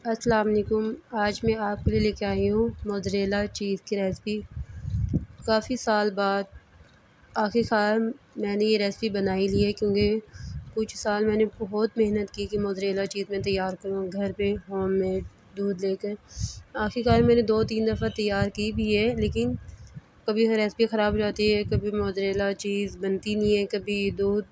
अस्सलाम वालेकुम। आज मैं आपके लिए लेके आई हूँ मोज़रेला चीज़ की रेसिपी। काफ़ी साल बाद आखिरकार मैंने ये रेसिपी बना ही ली है, क्योंकि कुछ साल मैंने बहुत मेहनत की कि मोज़रेला चीज़ मैं तैयार करूँ घर पे होममेड दूध लेकर। आखिरकार मैंने 2-3 दफ़ा तैयार की भी है, लेकिन कभी रेसिपी ख़राब हो जाती है, कभी मोज़रेला चीज़ बनती नहीं है, कभी दूध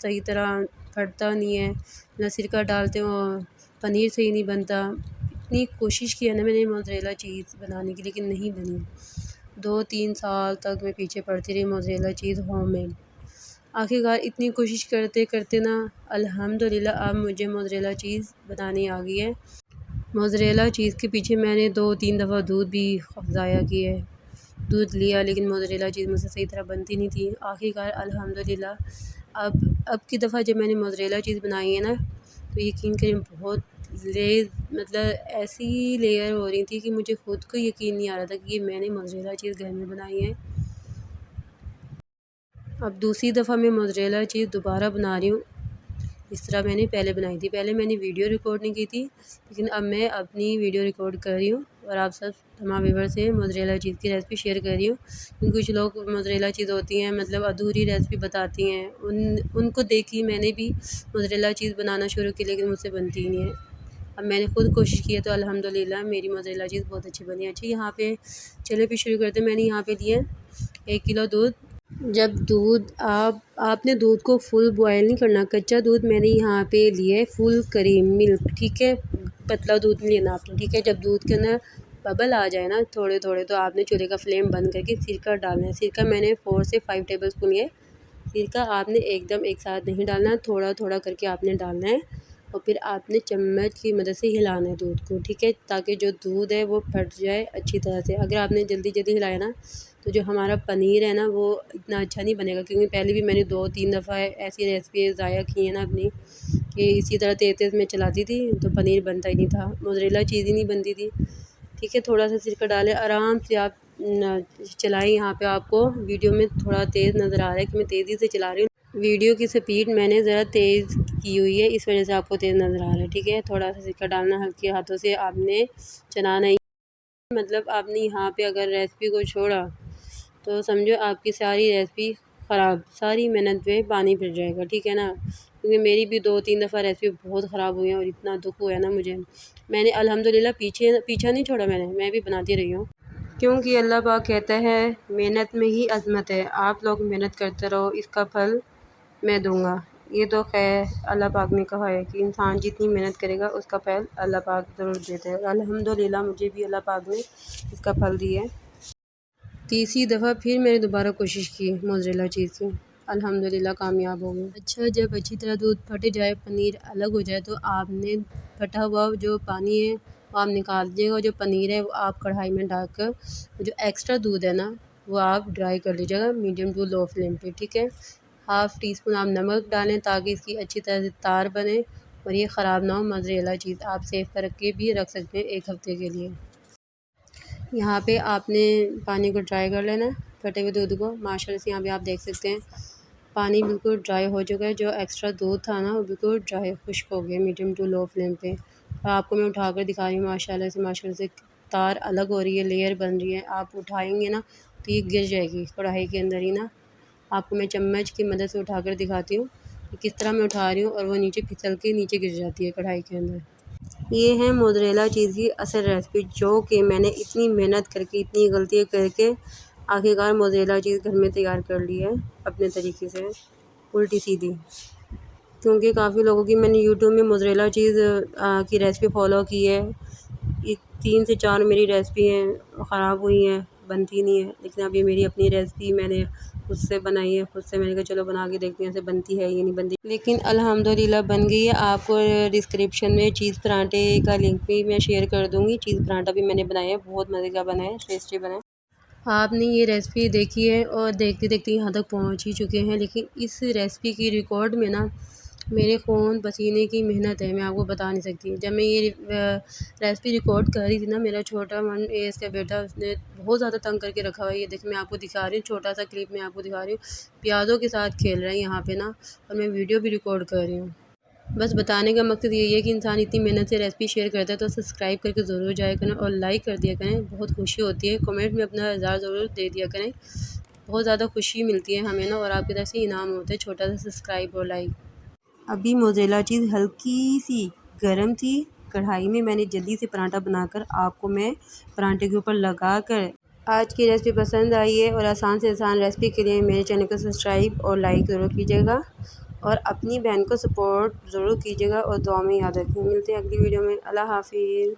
सही तरह फटता नहीं है, ना सिरका डालते हो पनीर सही नहीं बनता। इतनी कोशिश की है ना मैंने मोज़रेला चीज़ बनाने की, लेकिन नहीं बनी। 2-3 साल तक मैं पीछे पड़ती रही मोज़रेला चीज़ होममेड। आखिरकार इतनी कोशिश करते करते ना अल्हम्दुलिल्लाह अब मुझे मोज़रेला चीज़ बनानी आ गई है। मोज़रेला चीज़ के पीछे मैंने 2-3 दफ़ा दूध भी ज़ाया किया है। दूध लिया, लेकिन मोज़रेला चीज़ मुझसे सही तरह बनती नहीं थी। आखिरकार अल्हम्दुलिल्लाह अब की दफ़ा जब मैंने मोज़रेला चीज़ बनाई है ना, तो यकीन करें बहुत मतलब ऐसी लेयर हो रही थी कि मुझे ख़ुद को यकीन नहीं आ रहा था कि ये मैंने मोज़रेला चीज़ घर में बनाई है। अब दूसरी दफ़ा मैं मोज़रेला चीज़ दोबारा बना रही हूँ, इस तरह मैंने पहले बनाई थी। पहले मैंने वीडियो रिकॉर्ड नहीं की थी, लेकिन अब मैं अपनी वीडियो रिकॉर्ड कर रही हूँ और आप सब तमाम व्यूअर्स से मोज़रेला चीज़ की रेसिपी शेयर कर रही हूँ। क्योंकि कुछ लोग मोज़रेला चीज़ होती हैं मतलब अधूरी रेसिपी बताती हैं, उनको देख ही मैंने भी मोज़रेला चीज़ बनाना शुरू की, लेकिन मुझसे बनती ही नहीं है। अब मैंने ख़ुद कोशिश की है तो अल्हम्दुलिल्लाह मेरी मोज़रेला चीज़ बहुत अच्छी बनी है। अच्छा, यहाँ पे चलिए फिर शुरू करते हैं। मैंने यहाँ पे लिया 1 किलो दूध। जब दूध आपने दूध को फुल बॉयल नहीं करना, कच्चा दूध मैंने यहाँ पे लिया है, फुल क्रीम मिल्क, ठीक है। पतला दूध नहीं लेना आपने, ठीक है। जब दूध के अंदर बबल आ जाए ना थोड़े थोड़े, तो आपने चूल्हे का फ्लेम बंद करके सिरका डालना है। सिरका मैंने 4 से 5 टेबल स्पून लिया है। सिरका आपने एकदम एक साथ नहीं डालना, थोड़ा थोड़ा करके आपने डालना है और फिर आपने चम्मच की मदद से हिलाना है दूध को, ठीक है, ताकि जो दूध है वो फट जाए अच्छी तरह से। अगर आपने जल्दी जल्दी हिलाया ना, तो जो हमारा पनीर है ना वो इतना अच्छा नहीं बनेगा। क्योंकि पहले भी मैंने 2-3 दफ़ा ऐसी रेसिपी ज़ाया की है ना अपनी, कि इसी तरह तेज़ तेज़ मैं चलाती थी तो पनीर बनता ही नहीं था, मोज़रेला चीज़ ही नहीं बनती थी, ठीक है। थोड़ा सा सिरका डालें, आराम से आप चलाएं। यहाँ पे आपको वीडियो में थोड़ा तेज़ नज़र आ रहा है कि मैं तेज़ी से चला रही हूँ। वीडियो की स्पीड मैंने ज़रा तेज़ की हुई है, इस वजह से आपको तेज़ नज़र आ रहा है, ठीक है। थोड़ा सा सिरका डालना, हल्के हाथों से आपने चलाना ही। मतलब आपने यहाँ पे अगर रेसिपी को छोड़ा तो समझो आपकी सारी रेसिपी ख़राब, सारी मेहनत पे पानी फिर जाएगा, ठीक है ना। क्योंकि मेरी भी 2-3 दफ़ा रेसिपी बहुत ख़राब हुई है और इतना दुख हुआ है ना मुझे। मैंने अल्हम्दुलिल्लाह पीछा नहीं छोड़ा, मैं भी बनाती रही हूँ। क्योंकि अल्लाह पाक कहता है मेहनत में ही अज़मत है। आप लोग मेहनत करते रहो, इसका फल मैं दूँगा। ये तो ख़ैर अल्लाह पाक ने कहा है कि इंसान जितनी मेहनत करेगा उसका फल अल्लाह पाक ज़रूर देते हैं। अल्हम्दुलिल्लाह मुझे भी अल्लाह पाक ने इसका फल दिया है। तीसरी दफ़ा फिर मैंने दोबारा कोशिश की मोज़रेला चीज़ की, अल्हम्दुलिल्लाह कामयाब हो गई। अच्छा, जब अच्छी तरह दूध फट जाए, पनीर अलग हो जाए, तो आपने फटा हुआ जो पानी है वो आप निकाल दीजिएगा। जो पनीर है वो आप कढ़ाई में डालकर जो एक्स्ट्रा दूध है ना वो आप ड्राई कर लीजिएगा मीडियम टू लो फ्लेम पे, ठीक है। हाफ़ टी स्पून आप नमक डालें ताकि इसकी अच्छी तरह से तार बने और ये ख़राब ना हो। मोज़रेला चीज़ आप सेव करके भी रख सकते हैं 1 हफ़्ते के लिए। यहाँ पे आपने पानी को ड्राई कर लेना है, फटे हुए दूध को। माशाल्लाह से यहाँ पे आप देख सकते हैं पानी बिल्कुल ड्राई हो चुका है। जो एक्स्ट्रा दूध था ना वो बिल्कुल ड्राई खुश्क हो गया मीडियम टू लो फ्लेम पे। और आपको मैं उठा कर दिखा रही हूँ, माशाल्लाह से तार अलग हो रही है, लेयर बन रही है। आप उठाएंगे ना तो ये गिर जाएगी कढ़ाई के अंदर ही ना। आपको मैं चम्मच की मदद से उठा कर दिखाती हूँ कि किस तरह मैं उठा रही हूँ और वो नीचे फिसल के नीचे गिर जाती है कढ़ाई के अंदर। ये है मोज़रेला चीज़ की असल रेसिपी, जो कि मैंने इतनी मेहनत करके, इतनी गलतियाँ करके आखिरकार मोज़रेला चीज़ घर में तैयार कर ली है अपने तरीके से, उल्टी सीधी। क्योंकि काफ़ी लोगों की मैंने यूट्यूब में मोज़रेला चीज़ की रेसिपी फ़ॉलो की है। ये 3 से 4 मेरी रेसिपी हैं ख़राब हुई हैं, बनती नहीं है। लेकिन अब ये मेरी अपनी रेसिपी मैंने खुद से बनाई है, खुद से मैंने कहा चलो बना के देखते हैं ऐसे बनती है या नहीं बनती। लेकिन अल्हम्दुलिल्लाह बन गई है। आपको डिस्क्रिप्शन में चीज़ पराठे का लिंक भी मैं शेयर कर दूँगी। चीज़ पराठा भी मैंने बनाया है, बहुत मज़े का बना है, टेस्टी बना है। आपने ये रेसिपी देखी है और देखते देखते यहाँ तक पहुँच ही चुके हैं। लेकिन इस रेसिपी की रिकॉर्ड में ना मेरे खून पसीने की मेहनत है, मैं आपको बता नहीं सकती। जब मैं ये रेसिपी रिकॉर्ड कर रही थी ना, मेरा छोटा 1 एज का बेटा उसने बहुत ज़्यादा तंग करके रखा हुआ है। ये देखिए मैं आपको दिखा रही हूँ, छोटा सा क्लिप मैं आपको दिखा रही हूँ। प्याज़ों के साथ खेल रहा है यहाँ पे ना, और मैं वीडियो भी रिकॉर्ड कर रही हूँ। बस बताने का मकसद यही है कि इंसान इतनी मेहनत से रेसिपी शेयर करता है तो सब्सक्राइब करके ज़रूर जाया करें और लाइक कर दिया करें, बहुत खुशी होती है। कमेंट में अपना इज़हार ज़रूर दे दिया करें, बहुत ज़्यादा खुशी मिलती है हमें ना, और आपकी तरफ से इनाम होते हैं छोटा सा सब्सक्राइब और लाइक। अभी मोज़रेला चीज़ हल्की सी गर्म थी कढ़ाई में, मैंने जल्दी से पराठा बनाकर आपको मैं पराठे के ऊपर लगा कर आज की रेसिपी पसंद आई है और आसान से आसान रेसिपी के लिए मेरे चैनल को सब्सक्राइब और लाइक ज़रूर कीजिएगा और अपनी बहन को सपोर्ट ज़रूर कीजिएगा और दुआ में याद रखें। मिलते हैं अगली वीडियो में। अल्लाह हाफिज़।